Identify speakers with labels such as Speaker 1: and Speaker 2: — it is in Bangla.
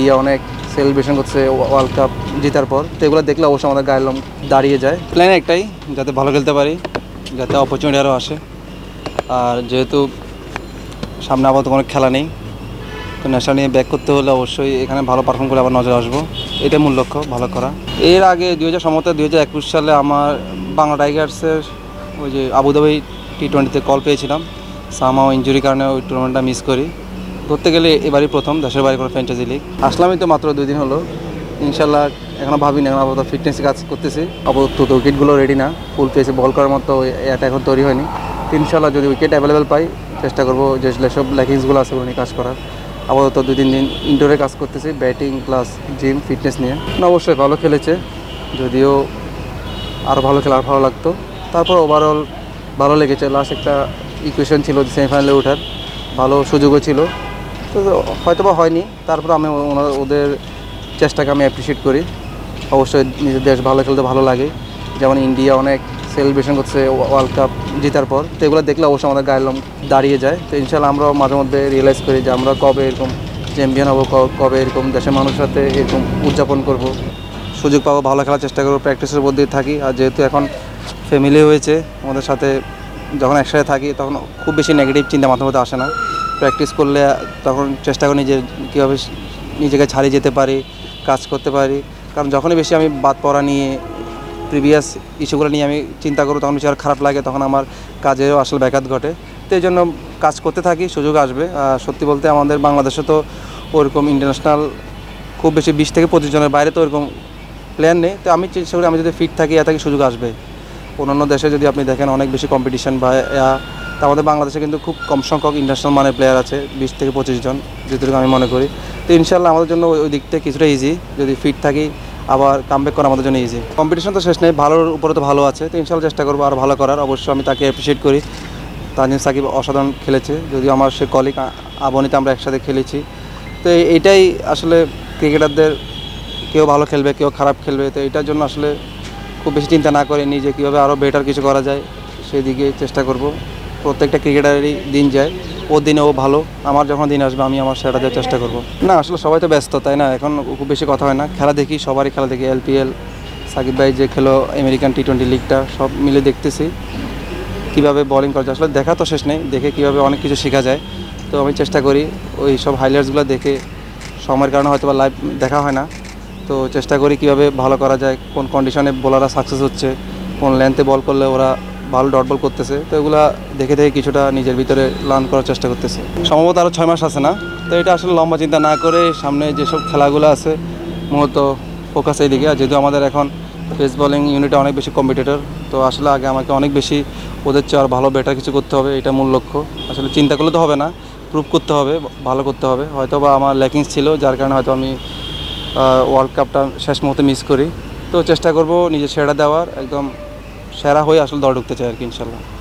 Speaker 1: ইন্ডিয়া অনেক সেলিব্রেশন করছে ওয়ার্ল্ড কাপ জেতার পর, তো এগুলো দেখলে অবশ্যই আমাদের গায়ের লোম দাঁড়িয়ে যায়। প্ল্যান একটাই, যাতে ভালো খেলতে পারি, যাতে অপরচুনিটি আরও আসে। আর যেহেতু সামনে আপাতত কোনো খেলা নেই, তো নেশা নিয়ে ব্যাক করতে হলে অবশ্যই এখানে ভালো পারফর্ম করে আবার নজরে আসবো, এটাই মূল লক্ষ্য, ভালো করা। এর আগে 2021 সালে আমার বাংলা টাইগার্সের ওই যে আবুধাবি T20-তে কল পেয়েছিলাম, সামাও ইঞ্জুরির কারণে ওই টুর্নামেন্টটা মিস করি। ধরতে গেলে এবারই প্রথম দেশের বাইরে কোনো ফ্র্যাঞ্চাইজি লিগ। আসলামই তো মাত্র 2 দিন হলো, ইনশাল্লাহ এখনও ভাবিনি, এখন আপাতত ফিটনেসে কাজ করতেছি। আপাতত উইকেটগুলো রেডি না, ফুল পেসে বল করার মতো এটা এখন তৈরি হয়নি। ইনশাল্লাহ যদি উইকেট অ্যাভেলেবেল পাই, চেষ্টা করবো যে যেসব ল্যাকিংসগুলো আছে ওগুলো নিয়ে কাজ করার। আপাতত 2-3 দিন ইনডোরে কাজ করতেছি, ব্যাটিং প্লাস জিম ফিটনেস নিয়ে। অবশ্যই ভালো খেলেছে, যদিও আরও ভালো খেলা আর ভালো লাগতো। তারপর ওভারঅল ভালো লেগেছে। লাস্ট একটা ইকুয়েশন ছিল সেমিফাইনালে ওঠার, ভালো সুযোগও ছিল, তো হয়তো বা হয়নি। তারপর আমি ওদের চেষ্টাকে আমি অ্যাপ্রিসিয়েট করি। অবশ্যই নিজের দেশ ভালো খেলতে ভালো লাগে, যেমন ইন্ডিয়া অনেক সেলিব্রেশন করছে ওয়ার্ল্ড কাপ জেতার পর, তো এগুলো দেখলে অবশ্যই আমাদের গায়ের লোম দাঁড়িয়ে যায়। তো ইনশাল্লাহ আমরাও মাঝে মধ্যে রিয়েলাইজ করি যে আমরা কবে এরকম চ্যাম্পিয়ন হবো, কবে এরকম দেশের মানুষের সাথে এরকম উদযাপন করব, সুযোগ পাবো, ভালো খেলার চেষ্টা করবো, প্র্যাকটিসের উপর দিয়ে থাকি। আর যেহেতু এখন ফ্যামিলি হয়েছে আমাদের সাথে, যখন একসাথে থাকি তখন খুব বেশি নেগেটিভ চিন্তা মাথার মধ্যে আসে না। প্র্যাকটিস করলে তখন চেষ্টা করি কীভাবে নিজেকে ছাড়িয়ে যেতে পারি, কাজ করতে পারি। কারণ যখনই বেশি আমি বাদ পড়া নিয়ে, প্রিভিয়াস ইস্যুগুলো নিয়ে আমি চিন্তা করব, তখন বেশি আর খারাপ লাগে, তখন আমার কাজেও আসলে ব্যাঘাত ঘটে। তো এই জন্য কাজ করতে থাকি, সুযোগ আসবে। আর সত্যি বলতে আমাদের বাংলাদেশে তো ওরকম ইন্টারন্যাশনাল খুব বেশি 20 থেকে 25 জনের বাইরে তো ওরকম প্লেয়ার নেই। তো আমি চেষ্টা করি, আমি যদি ফিট থাকি থেকে সুযোগ আসবে। অন্যান্য দেশে যদি আপনি দেখেন অনেক বেশি কম্পিটিশন বা তা আমাদের বাংলাদেশে কিন্তু খুব কম সংখ্যক ইন্টারন্যাশনাল মানের প্লেয়ার আছে, 20 থেকে 25 জন, যেটুকু আমি মনে করি। তো ইনশাল্লাহ আমাদের জন্য ওই দিক থেকে কিছুটা ইজি, যদি ফিট থাকি আবার কামব্যাক করা আমাদের জন্য ইজি। কম্পিটিশন তো শেষ নেই, ভালোর উপরে তো ভালো আছে, তো ইনশাল্লাহ চেষ্টা করবো আর ভালো করার। অবশ্যই আমি তাকে অ্যাপ্রিসিয়েট করি। তানজিম সাকিব অসাধারণ খেলেছে, যদিও আমার সে কলিগ আবনিতে আমরা একসাথে খেলেছি। তো এইটাই আসলে ক্রিকেটারদের, কেউ ভালো খেলবে, কেউ খারাপ খেলবে, তো এটার জন্য আসলে খুব বেশি চিন্তা না করে নিজে কীভাবে আরও বেটার কিছু করা যায় সেই দিকে চেষ্টা করব। প্রত্যেকটা ক্রিকেটারেরই দিন যায়, ওর দিনে ও ভালো, আমার যখন দিন আসবে আমি আমার সেটা দেওয়ার চেষ্টা করব। না আসলে সবাই তো ব্যস্ত, তাই না, এখন খুব বেশি কথা হয় না। খেলা দেখি, সবারই খেলা দেখি, LPL, সাকিব ভাই যে খেলো আমেরিকান T20 লিগটা, সব মিলে দেখতেছি কীভাবে বোলিং করা যায়। আসলে দেখা তো শেষ নেই, দেখে কীভাবে অনেক কিছু শেখা যায়। তো আমি চেষ্টা করি ওই সব হাইলাইটসগুলো দেখে, সময়ের কারণে হয়তো বা লাইভ দেখা হয় না, তো চেষ্টা করি কীভাবে ভালো করা যায়, কোন কন্ডিশনে বোলাররা সাকসেস হচ্ছে, কোন লেন্থে বল করলে ওরা ভালো ডট বল করতেছে। তো এগুলো দেখে দেখে কিছুটা নিজের ভিতরে লার্ন করার চেষ্টা করতেছি। সম্ভবত আরও 6 মাস আছে না, তো এটা আসলে লম্বা চিন্তা না করে সামনে যেসব খেলাগুলো আছে মূলত ফোকাস এই দিকে। আর যেহেতু আমাদের এখন পেস বোলিং ইউনিটে অনেক বেশি কম্পিটিটর, তো আসলে আগে আমাকে অনেক বেশি ওদের চেয়ে আর ভালো বেটার কিছু করতে হবে, এটা মূল লক্ষ্য। আসলে চিন্তা করলে তো হবে না, প্রুভ করতে হবে, ভালো করতে হবে। হয়তো বা আমার ল্যাকিংস ছিল, যার কারণে হয়তো আমি ওয়ার্ল্ড কাপটা শেষ মুহূর্তে মিস করি। তো চেষ্টা করব নিজের সেরা দেওয়ার, একদম সেরা হয়ে আসলে দল ঢুকতে চাই আর কি, ইনশাল্লাহ।